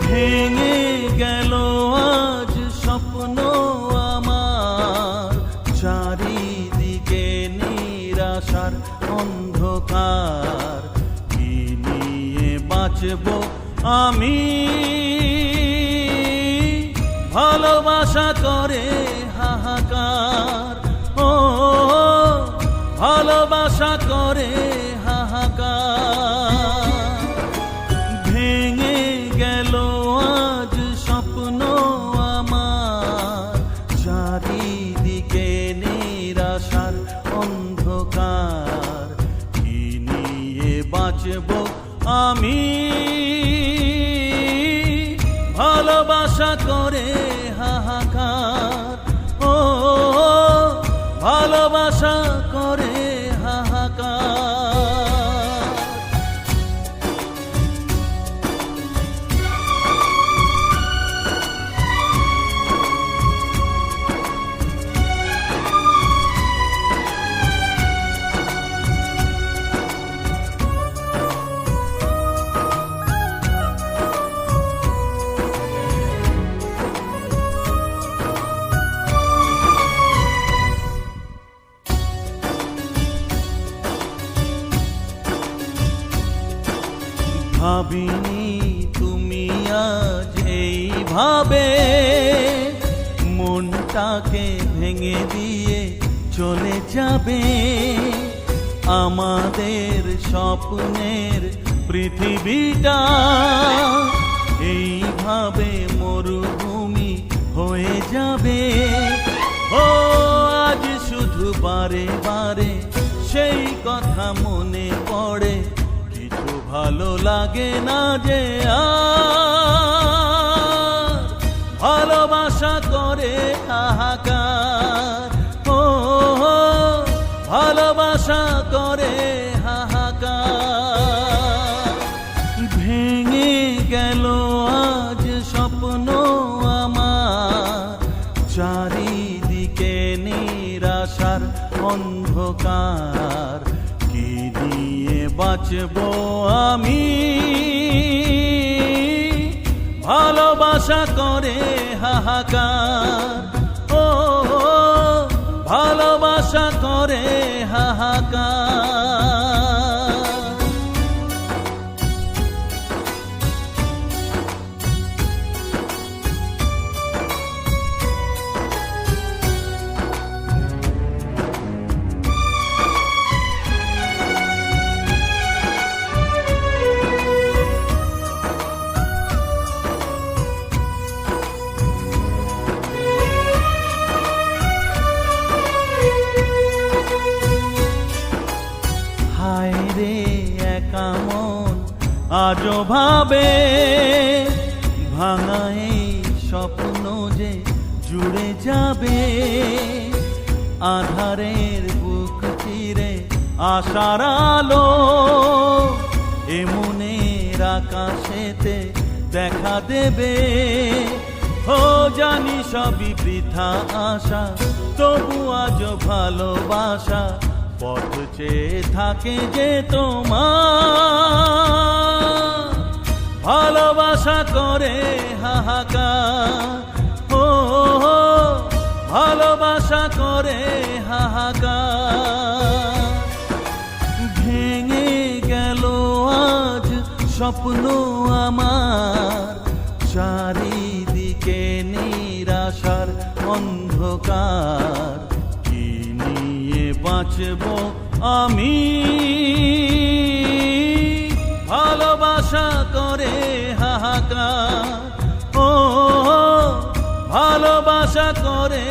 ভেঙে গেল আজ স্বপ্ন আমার, চারিদিকে নিরাশার অন্ধকার। কি নিয়ে বাঁচব আমি, ভালোবাসা করে হাহাকার। ও ভালোবাসা করে হাহাকার। ভেঙে গেল আজ স্বপ্ন আমার, চারিদিকে নিরাশার অন্ধকার। কি নিয়ে বাঁচব আমি, ভালোবাসা করে হাহাকার। ও ভালোবাসা করে হাহাকার। ভাবিনি তুমি আজ এইভাবে মনটাকে ভেঙে দিয়ে চলে যাবে। আমাদের স্বপ্নের পৃথিবীটা এইভাবে মরুভূমি হয়ে যাবে। ও আজ শুধু বারে বারে সেই কথা মনে পড়ে, ভালো লাগে না যে আর। ভালোবাসা করে হাহাকার। ও ভালোবাসা করে হাহাকার। ভেঙে গেল আজ স্বপ্ন আমার, চারিদিকে নিরাশার অন্ধকার। কি নিয়ে বাঁচব আমি, ভালোবাসা করে হাহাকার। ও ভালোবাসা করে হাহাকার। হায় রে একা মন আজও ভাবে, ভাঙা এই স্বপ্ন যে জুড়ে যাবে। আধারের বুক চিরে আশার আলো এ মনের আকাশেতে দেখা দেবে। ও জানি সবই বৃথা আশা, তবু আজ ভালোবাসা পথ চেয়ে থাকে যে তোমার। ভালোবাসা করে হাহাকার। ও ভালোবাসা করে হাহাকার। ভেঙে গেল আজ স্বপ্ন আমার, চারিদিকে নিরাশার অন্ধকার। কি নিয়ে বাঁচব আমি, ভালোবাসা করে হাহাকার। ও ভালোবাসা করে